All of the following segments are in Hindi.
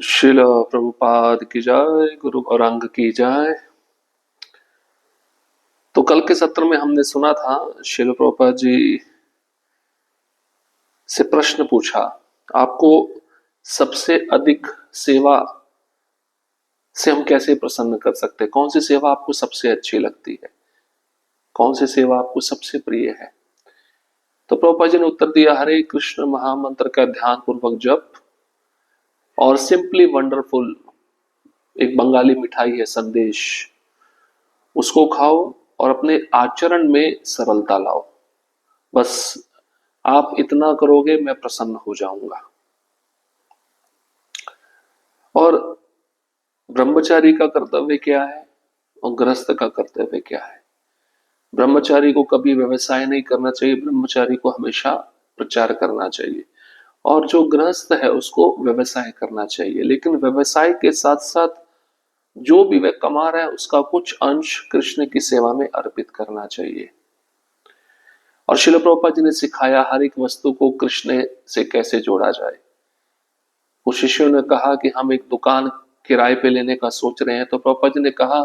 शिल प्रभुपाद की जय, गुरु गौरांग की जय। तो कल के सत्र में हमने सुना था शिल प्रभुपाद जी से प्रश्न पूछा, आपको सबसे अधिक सेवा से हम कैसे प्रसन्न कर सकते हैं? कौन सी सेवा आपको सबसे अच्छी लगती है? कौन सी सेवा आपको सबसे प्रिय है? तो प्रभुपाद जी ने उत्तर दिया, हरे कृष्ण महामंत्र का ध्यान पूर्वक जप और सिंपली वंडरफुल, एक बंगाली मिठाई है संदेश, उसको खाओ और अपने आचरण में सरलता लाओ। बस आप इतना करोगे, मैं प्रसन्न हो जाऊंगा। और ब्रह्मचारी का कर्तव्य क्या है और गृहस्थ का कर्तव्य क्या है? ब्रह्मचारी को कभी व्यवसाय नहीं करना चाहिए, ब्रह्मचारी को हमेशा प्रचार करना चाहिए। और जो गृहस्थ है उसको व्यवसाय करना चाहिए, लेकिन व्यवसाय के साथ साथ जो भी वह कमा रहा है उसका कुछ अंश कृष्ण की सेवा में अर्पित करना चाहिए। और शिल प्रभुपाद जी ने सिखाया हर एक वस्तु को कृष्ण से कैसे जोड़ा जाए। कुछ शिष्यों ने कहा कि हम एक दुकान किराए पे लेने का सोच रहे हैं, तो प्रभुपाद जी ने कहा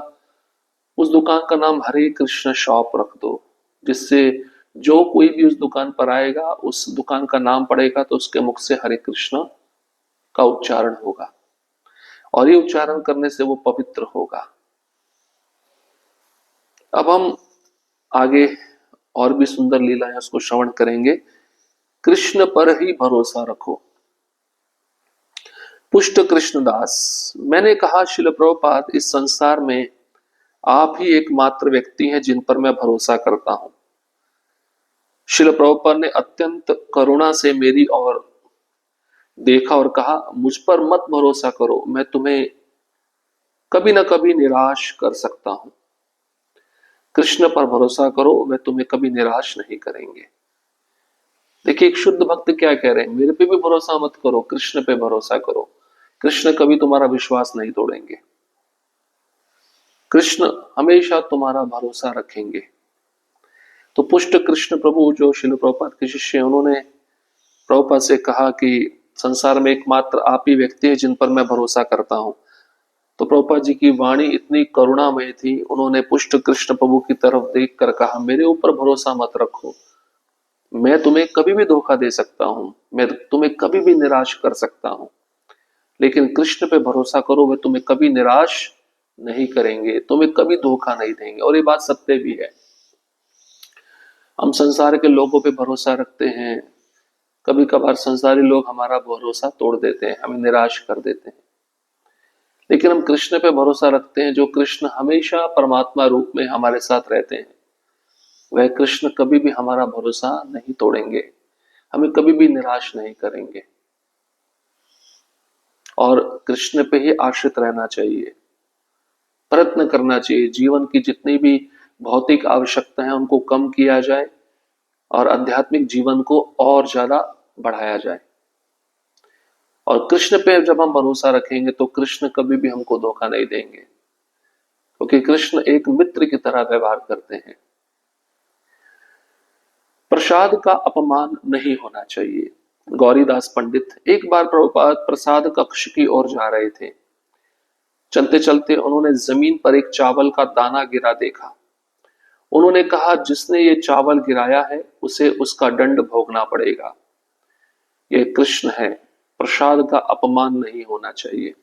उस दुकान का नाम हरे कृष्ण शॉप रख दो, जिससे जो कोई भी उस दुकान पर आएगा, उस दुकान का नाम पड़ेगा तो उसके मुख से हरे कृष्ण का उच्चारण होगा और ये उच्चारण करने से वो पवित्र होगा। अब हम आगे और भी सुंदर लीला है उसको श्रवण करेंगे। कृष्ण पर ही भरोसा रखो। पुष्ट कृष्णदास, मैंने कहा शिल प्रभुपाद, इस संसार में आप ही एकमात्र व्यक्ति हैं जिन पर मैं भरोसा करता हूं। शिल प्रभुपाद ने अत्यंत करुणा से मेरी ओर देखा और कहा, मुझ पर मत भरोसा करो, मैं तुम्हें कभी ना कभी निराश कर सकता हूं। कृष्ण पर भरोसा करो, वे तुम्हें कभी निराश नहीं करेंगे। देखिए, एक शुद्ध भक्त क्या कह रहे हैं, मेरे पे भी भरोसा मत करो, कृष्ण पे भरोसा करो। कृष्ण कभी तुम्हारा विश्वास नहीं तोड़ेंगे, कृष्ण हमेशा तुम्हारा भरोसा रखेंगे। तो पुष्ट कृष्ण प्रभु जो शिल प्रभुपाद के शिष्य हैं, उन्होंने प्रभुपाद से कहा कि संसार में एकमात्र आप ही व्यक्ति है जिन पर मैं भरोसा करता हूं। तो प्रभुपाद जी की वाणी इतनी करुणामय थी, उन्होंने पुष्ट कृष्ण प्रभु की तरफ देख कर कहा, मेरे ऊपर भरोसा मत रखो, मैं तुम्हें कभी भी धोखा दे सकता हूं, मैं तुम्हें कभी भी निराश कर सकता हूं, लेकिन कृष्ण पे भरोसा करो, वे तुम्हें कभी निराश नहीं करेंगे, तुम्हें कभी धोखा नहीं देंगे। और ये बात सत्य भी है। हम संसार के लोगों पे भरोसा रखते हैं, कभी कभार संसारी लोग हमारा भरोसा तोड़ देते हैं, हमें निराश कर देते हैं, लेकिन हम कृष्ण पे भरोसा रखते हैं, जो कृष्ण हमेशा परमात्मा रूप में हमारे साथ रहते हैं। वह कृष्ण कभी भी हमारा भरोसा नहीं तोड़ेंगे, हमें कभी भी निराश नहीं करेंगे। और कृष्ण पे ही आश्रित रहना चाहिए, प्रयत्न करना चाहिए, जीवन की जितनी भी भौतिक आवश्यकता है उनको कम किया जाए और आध्यात्मिक जीवन को और ज्यादा बढ़ाया जाए। और कृष्ण पे जब हम भरोसा रखेंगे तो कृष्ण कभी भी हमको धोखा नहीं देंगे, क्योंकि कृष्ण एक मित्र की तरह व्यवहार करते हैं। प्रसाद का अपमान नहीं होना चाहिए। गौरीदास पंडित एक बार प्रभुपाद प्रसाद कक्ष की ओर जा रहे थे। चलते चलते उन्होंने जमीन पर एक चावल का दाना गिरा देखा। उन्होंने कहा, जिसने ये चावल गिराया है उसे उसका दंड भोगना पड़ेगा। यह कृष्ण है, प्रसाद का अपमान नहीं होना चाहिए।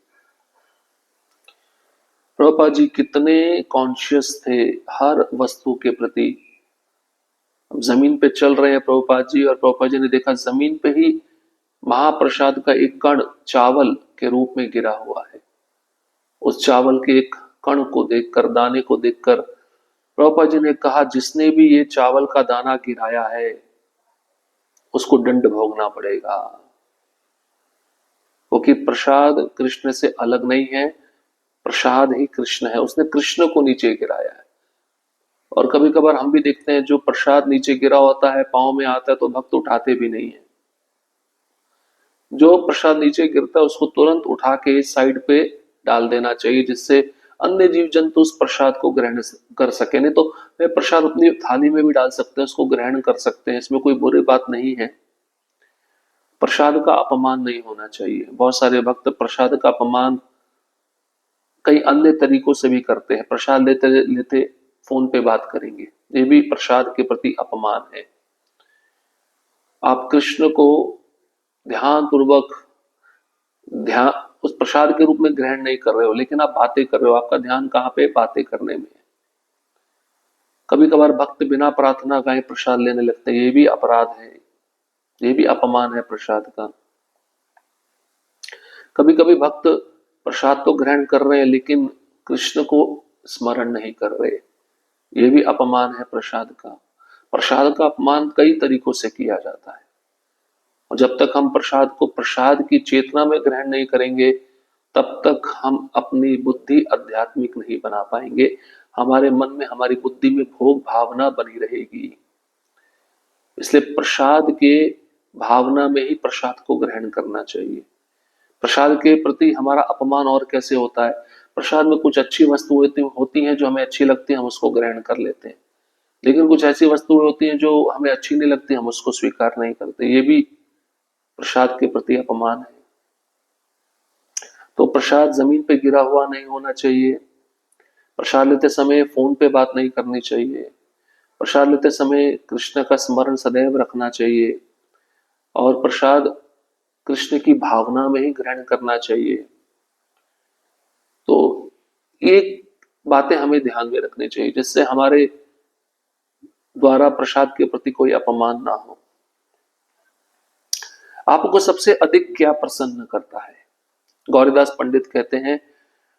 प्रभुपाद जी कितने कॉन्शियस थे हर वस्तु के प्रति। जमीन पे चल रहे हैं प्रभुपाद जी, और प्रभुपाद जी ने देखा जमीन पे ही महाप्रसाद का एक कण चावल के रूप में गिरा हुआ है। उस चावल के एक कण को देखकर, दाने को देखकर प्रभुपाद जी ने कहा, जिसने भी ये चावल का दाना गिराया है उसको दंड भोगना पड़ेगा, क्योंकि प्रसाद कृष्ण से अलग नहीं है, प्रसाद ही कृष्ण है, उसने कृष्ण को नीचे गिराया है। और कभी कभार हम भी देखते हैं जो प्रसाद नीचे गिरा होता है, पांव में आता है तो भक्त उठाते भी नहीं है। जो प्रसाद नीचे गिरता है उसको तुरंत उठा के साइड पे डाल देना चाहिए, जिससे अन्य जीव जंतु उस प्रसाद को ग्रहण कर सके। नहीं तो वे प्रसाद अपनी थाली में भी डाल सकते हैं, उसको ग्रहण कर सकते हैं, इसमें कोई बुरी बात नहीं है। प्रसाद का अपमान नहीं होना चाहिए। बहुत सारे भक्त प्रसाद का अपमान कई अन्य तरीकों से भी करते हैं। प्रसाद लेते लेते फोन पे बात करेंगे, ये भी प्रसाद के प्रति अपमान है। आप कृष्ण को ध्यान पूर्वक ध्यान उस प्रसाद के रूप में ग्रहण नहीं कर रहे हो, लेकिन आप बातें कर रहे हो। आपका ध्यान कहाँ पे? बातें करने में। कभी कभार भक्त बिना प्रार्थना का ही प्रसाद लेने लगते हैं, ये भी अपराध है, ये भी अपमान है प्रसाद का। कभी कभी भक्त प्रसाद तो ग्रहण कर रहे हैं लेकिन कृष्ण को स्मरण नहीं कर रहे, ये भी अपमान है प्रसाद का। प्रसाद का अपमान कई तरीकों से किया जाता है, और जब तक हम प्रसाद को प्रसाद की चेतना में ग्रहण नहीं करेंगे तब तक हम अपनी बुद्धि आध्यात्मिक नहीं बना पाएंगे। हमारे मन में, हमारी बुद्धि में भोग भावना बनी रहेगी। इसलिए प्रसाद के भावना में ही प्रसाद को ग्रहण करना चाहिए। प्रसाद के प्रति हमारा अपमान और कैसे होता है? प्रसाद में कुछ अच्छी वस्तुएं होती हैं जो हमें अच्छी लगती हैं, हम उसको ग्रहण कर लेते हैं, लेकिन कुछ ऐसी वस्तुएं होती हैं जो हमें अच्छी नहीं लगती, हम उसको स्वीकार नहीं करते, ये भी प्रसाद के प्रति अपमान है। तो प्रसाद जमीन पे गिरा हुआ नहीं होना चाहिए। प्रसाद लेते समय फोन पे बात नहीं करनी चाहिए। प्रसाद लेते समय कृष्ण का स्मरण सदैव रखना चाहिए, और प्रसाद कृष्ण की भावना में ही ग्रहण करना चाहिए। तो ये बातें हमें ध्यान में रखनी चाहिए जिससे हमारे द्वारा प्रसाद के प्रति कोई अपमान ना हो। आपको सबसे अधिक क्या प्रसन्न करता है? गौरीदास पंडित कहते हैं,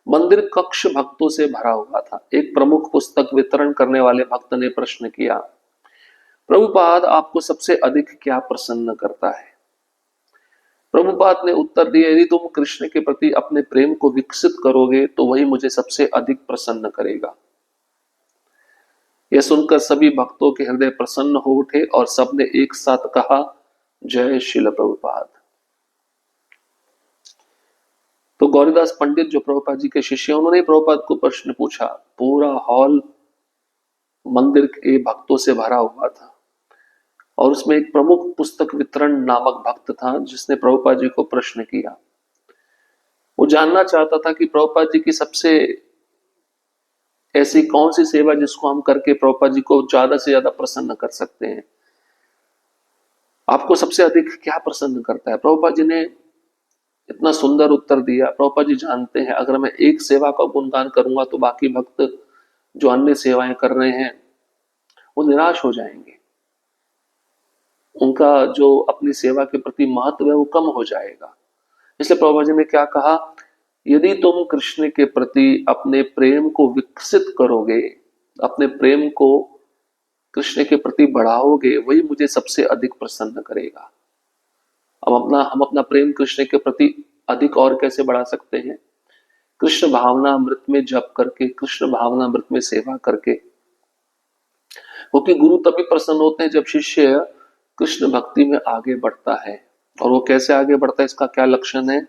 मंदिर कक्ष भक्तों से भरा हुआ था। एक प्रमुख पुस्तक वितरण करने वाले भक्त ने प्रश्न किया, प्रभुपाद आपको सबसे अधिक क्या प्रसन्न करता है? प्रभुपाद ने उत्तर दिया, यदि तुम कृष्ण के प्रति अपने प्रेम को विकसित करोगे तो वही मुझे सबसे अधिक प्रसन्न करेगा। यह सुनकर सभी भक्तों के हृदय प्रसन्न हो उठे और सबने एक साथ कहा, जय श्रील प्रभुपाद। तो गौरीदास पंडित जो प्रभुपाद जी के शिष्य, उन्होंने प्रभुपाद को प्रश्न पूछा। पूरा हॉल मंदिर के भक्तों से भरा हुआ था, और उसमें एक प्रमुख पुस्तक वितरण नामक भक्त था जिसने प्रभुपाद जी को प्रश्न किया। वो जानना चाहता था कि प्रभुपाद जी की सबसे ऐसी कौन सी सेवा जिसको हम करके प्रभुपाद जी को ज्यादा से ज्यादा प्रसन्न कर सकते हैं। आपको सबसे अधिक क्या प्रसन्न करता है? प्रभुपाद जी ने इतना सुंदर उत्तर दिया। प्रभुपाद जी जानते हैं अगर मैं एक सेवा का गुणगान करूंगा तो बाकी भक्त जो अन्य सेवाएं कर रहे हैं वो निराश हो जाएंगे, उनका जो अपनी सेवा के प्रति महत्व है वो कम हो जाएगा। इसलिए प्रभुपाद जी ने क्या कहा, यदि तुम कृष्ण के प्रति अपने प्रेम को विकसित करोगे, अपने प्रेम को कृष्ण के प्रति बढ़ाओगे, वही मुझे सबसे अधिक प्रसन्न करेगा। अब हम अपना प्रेम कृष्ण के प्रति अधिक और कैसे बढ़ा सकते हैं? कृष्ण भावनामृत में जप करके, कृष्ण भावनामृत में सेवा करके। क्योंकि गुरु तभी प्रसन्न होते हैं जब शिष्य कृष्ण भक्ति में आगे बढ़ता है। और वो कैसे आगे बढ़ता है, इसका क्या लक्षण है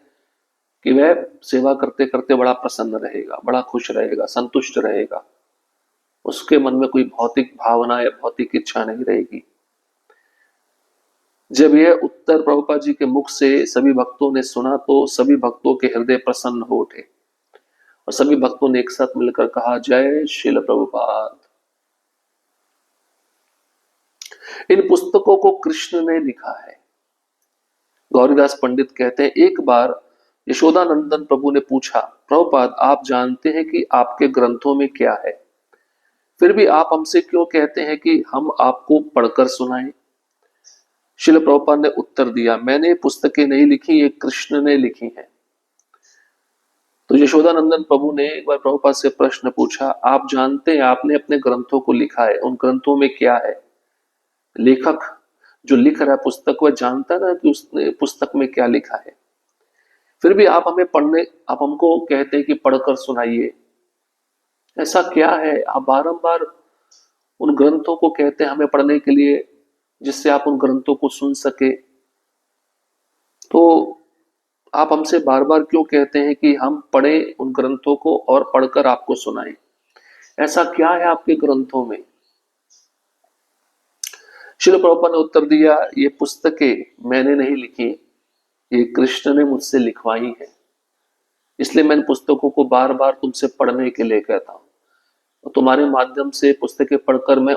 कि वह सेवा करते करते बड़ा प्रसन्न रहेगा, बड़ा खुश रहेगा, संतुष्ट रहेगा, उसके मन में कोई भौतिक भावना या भौतिक इच्छा नहीं रहेगी। जब यह उत्तर प्रभुपाद जी के मुख से सभी भक्तों ने सुना तो सभी भक्तों के हृदय प्रसन्न हो उठे और सभी भक्तों ने एक साथ मिलकर कहा, जय श्रील प्रभुपाद। इन पुस्तकों को कृष्ण ने लिखा है। गौरीदास पंडित कहते हैं, एक बार यशोदानंदन प्रभु ने पूछा, प्रभुपाद आप जानते हैं कि आपके ग्रंथों में क्या है, फिर भी आप हमसे क्यों कहते हैं कि हम आपको पढ़कर सुनाएं? श्रील प्रभुपाद ने उत्तर दिया, मैंने पुस्तकें नहीं लिखी, ये कृष्ण ने लिखी हैं। तो यशोदानंदन प्रभु ने एक बार प्रभुपाद से प्रश्न पूछा, आप जानते हैं आपने अपने ग्रंथों को लिखा है, उन ग्रंथों में क्या है? लेखक जो लिख रहा है पुस्तक वह जानता ना कि उसने पुस्तक में क्या लिखा है, फिर भी आप हमको कहते हैं कि पढ़कर सुनाइए। ऐसा क्या है? आप बारंबार उन ग्रंथों को कहते हैं हमें पढ़ने के लिए, जिससे आप उन ग्रंथों को सुन सके। तो आप हमसे बार बार क्यों कहते हैं कि हम पढ़ें उन ग्रंथों को और पढ़कर आपको सुनाएं? ऐसा क्या है आपके ग्रंथों में? श्रील प्रभुपाद ने उत्तर दिया, ये पुस्तकें मैंने नहीं लिखी, ये कृष्ण ने मुझसे लिखवाई है, इसलिए मैं इन पुस्तकों को बार बार तुमसे पढ़ने के लिए कहता हूँ। और तुम्हारे माध्यम से पुस्तकें पढ़कर मैं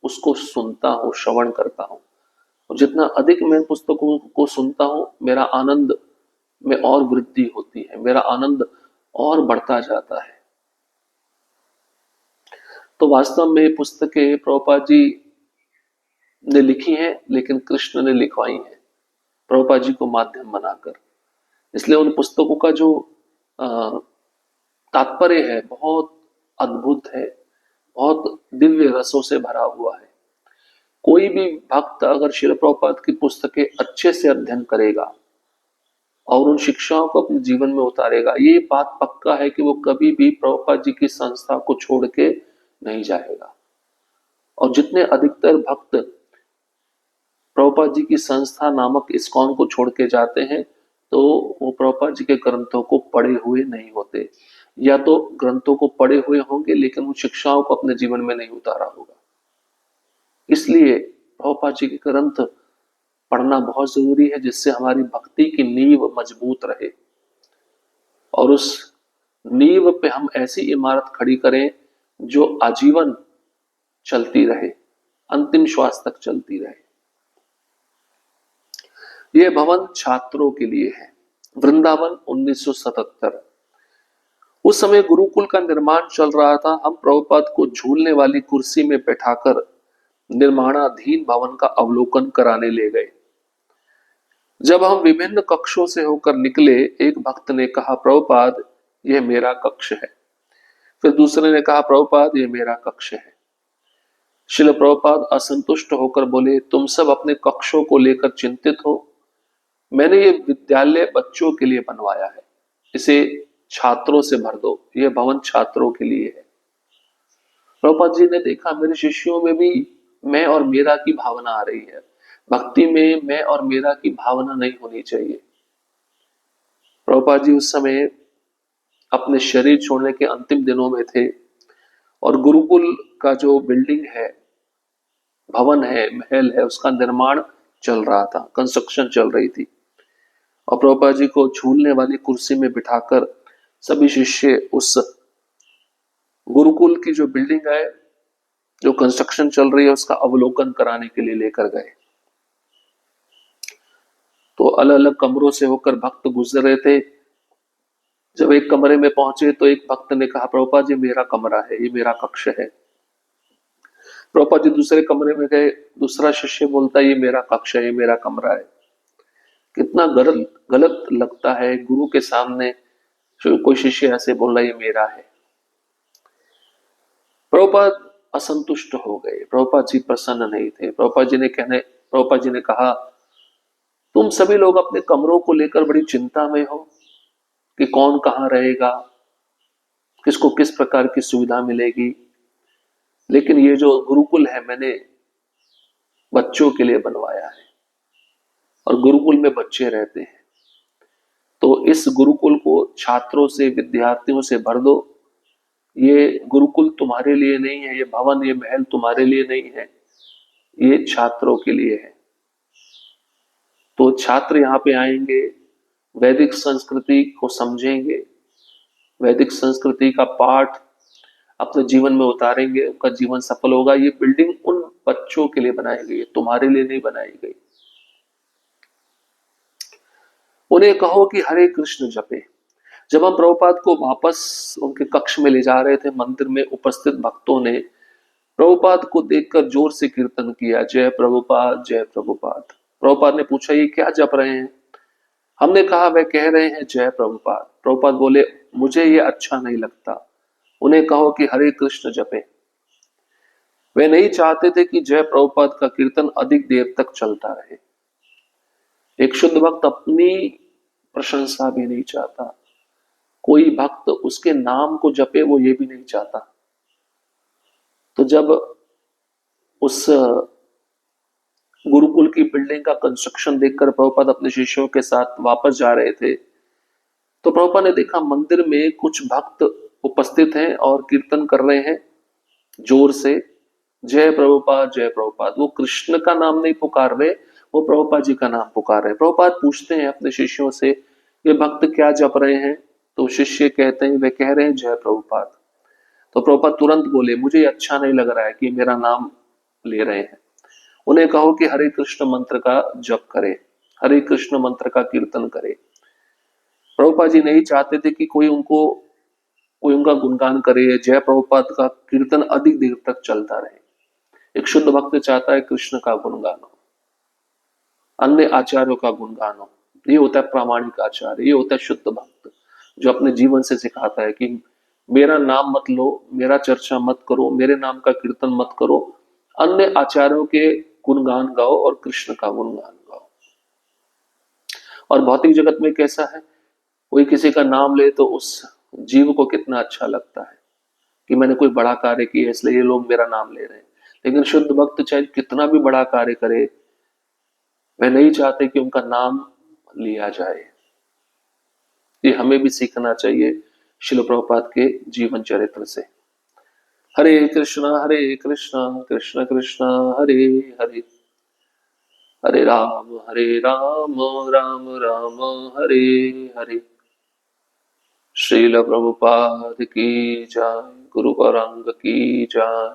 उसको सुनता हूँ, श्रवण करता हूँ। और जितना अधिक मैं इन पुस्तकों को सुनता हूँ, मेरा आनंद में और वृद्धि होती है, मेरा आनंद और बढ़ता जाता है। तो वास्तव में पुस्तकें प्रभुपाद जी ने लिखी हैं, लेकिन कृष्ण ने लिखवाई हैं प्रभुपाद जी को माध्यम बनाकर। इसलिए उन पुस्तकों का जो तात्पर्य है बहुत अद्भुत है, बहुत दिव्य रसों से भरा हुआ है। कोई भी भक्त अगर श्रील प्रभुपाद की पुस्तकें अच्छे से अध्ययन करेगा और उन शिक्षाओं को अपने जीवन में उतारेगा, ये बात पक्का है कि वो कभी भी प्रभुपाद जी की संस्था को छोड़ के नहीं जाएगा। और जितने अधिकतर भक्त प्रभुपाद जी की संस्था नामक इस्कॉन को छोड़ के जाते हैं, तो वो प्रभुपाद जी के ग्रंथों को पढ़े हुए नहीं होते, या तो ग्रंथों को पढ़े हुए होंगे लेकिन उन शिक्षाओं को अपने जीवन में नहीं उतारा होगा। इसलिए प्रभुपाद जी के ग्रंथ पढ़ना बहुत जरूरी है, जिससे हमारी भक्ति की नींव मजबूत रहे और उस नींव पे हम ऐसी इमारत खड़ी करें जो आजीवन चलती रहे, अंतिम श्वास तक चलती रहे। यह भवन छात्रों के लिए है। वृंदावन 1977। उस समय गुरुकुल का निर्माण चल रहा था। हम प्रभुपाद को झूलने वाली कुर्सी में बैठाकर निर्माणाधीन भवन का अवलोकन कराने ले गए। जब हम विभिन्न कक्षों से होकर निकले, एक भक्त ने कहा, प्रभुपाद यह मेरा कक्ष है। फिर दूसरे ने कहा, प्रभुपाद यह मेरा कक्ष है। श्रील प्रभुपाद असंतुष्ट होकर बोले, तुम सब अपने कक्षों को लेकर चिंतित हो, मैंने ये विद्यालय बच्चों के लिए बनवाया है, इसे छात्रों से भर दो, यह भवन छात्रों के लिए है। प्रभुपाद जी ने देखा मेरे शिष्यों में भी मैं और मेरा की भावना आ रही है, भक्ति में मैं और मेरा की भावना नहीं होनी चाहिए। प्रभुपाद जी उस समय अपने शरीर छोड़ने के अंतिम दिनों में थे और गुरुकुल का जो बिल्डिंग है, भवन है, महल है, उसका निर्माण चल रहा था, कंस्ट्रक्शन चल रही थी। और प्रभुपाद जी को झूलने वाली कुर्सी में बिठाकर सभी शिष्य उस गुरुकुल की जो बिल्डिंग है, जो कंस्ट्रक्शन चल रही है, उसका अवलोकन कराने के लिए लेकर गए। तो अलग अलग कमरों से होकर भक्त गुजर रहे थे। जब एक कमरे में पहुंचे तो एक भक्त ने कहा, प्रभुपाद जी मेरा कमरा है, ये मेरा कक्ष है। प्रभुपाद जी दूसरे कमरे में गए, दूसरा शिष्य बोलता, ये मेरा कक्ष है, ये मेरा कमरा है। कितना गलत लगता है गुरु के सामने कोई शिष्य ऐसे बोल रहा है, ये मेरा है। प्रभुपाद असंतुष्ट हो गए, प्रभुपाद जी प्रसन्न नहीं थे। प्रभुपाद जी ने कहा, तुम सभी लोग अपने कमरों को लेकर बड़ी चिंता में हो कि कौन कहाँ रहेगा, किसको किस प्रकार की सुविधा मिलेगी, लेकिन ये जो गुरुकुल है मैंने बच्चों के लिए बनवाया है और गुरुकुल में बच्चे रहते हैं, तो इस गुरुकुल को छात्रों से, विद्यार्थियों से भर दो। ये गुरुकुल तुम्हारे लिए नहीं है, ये भवन, ये महल तुम्हारे लिए नहीं है, ये छात्रों के लिए है। तो छात्र यहाँ पे आएंगे, वैदिक संस्कृति को समझेंगे, वैदिक संस्कृति का पाठ अपने जीवन में उतारेंगे, उनका जीवन सफल होगा। ये बिल्डिंग उन बच्चों के लिए बनाई गई है, तुम्हारे लिए नहीं बनाई गई। उन्हें कहो कि हरे कृष्ण जपे। जब हम प्रभुपाद को वापस उनके कक्ष में ले जा रहे थे, मंदिर में उपस्थित भक्तों ने प्रभुपाद को देखकर जोर से कीर्तन किया, जय प्रभुपाद, जय प्रभुपाद। प्रभुपाद ने पूछा, ये क्या जप रहे हैं? हमने कहा, वे कह रहे हैं जय प्रभुपाद। प्रभुपाद बोले, मुझे ये अच्छा नहीं लगता, उन्हें कहो कि हरे कृष्ण जपे। वे नहीं चाहते थे कि जय प्रभुपाद का कीर्तन अधिक देर तक चलता रहे। एक शुद्ध भक्त अपनी प्रशंसा भी नहीं चाहता, कोई भक्त उसके नाम को जपे वो ये भी नहीं चाहता। तो जब उस गुरुकुल की बिल्डिंग का कंस्ट्रक्शन देखकर प्रभुपाद अपने शिष्यों के साथ वापस जा रहे थे, तो प्रभुपाद ने देखा मंदिर में कुछ भक्त उपस्थित हैं और कीर्तन कर रहे हैं जोर से, जय प्रभुपाद, जय प्रभुपाद। वो कृष्ण का नाम नहीं पुकार रहे, वो प्रभुपाद जी का नाम पुकार रहे हैं। प्रभुपाद पूछते हैं अपने शिष्यों से, ये भक्त क्या जप रहे हैं? तो शिष्य कहते हैं, वे कह रहे हैं जय प्रभुपाद। तो प्रभुपाद तुरंत बोले, मुझे ये अच्छा नहीं लग रहा है कि मेरा नाम ले रहे हैं। उन्हें कहो कि हरे कृष्ण मंत्र का जप करें, हरे कृष्ण मंत्र का कीर्तन करें। प्रभुपाद जी नहीं चाहते थे कि कोई उनका गुणगान करे। जय प्रभुपाद का कीर्तन अधिक देर तक चलता रहे। एक शुद्ध भक्त चाहता है कृष्ण का गुणगान हो, अन्य आचार्यों का गुणगान हो। ये होता है प्रामाणिक आचार्य, ये होता है शुद्ध भक्त जो अपने जीवन से सिखाता है कि मेरा नाम मत लो, मेरा चर्चा मत करो, मेरे नाम का कीर्तन मत करो, अन्य आचार्यों के गुणगान गाओ और कृष्ण का गुणगान गाओ। और भौतिक जगत में कैसा है, कोई किसी का नाम ले तो उस जीव को कितना अच्छा लगता है कि मैंने कोई बड़ा कार्य किया इसलिए ये लोग मेरा नाम ले रहे हैं। लेकिन शुद्ध भक्त चाहे कितना भी बड़ा कार्य करे, वे नहीं चाहते कि उनका नाम लिया जाए। ये हमें भी सीखना चाहिए शिल प्रभुपाद के जीवन चरित्र से। हरे कृष्णा कृष्ण कृष्ण हरे हरे, हरे राम राम राम हरे हरे। श्रील प्रभुपाद की जय, गुरु गौरांग की जय।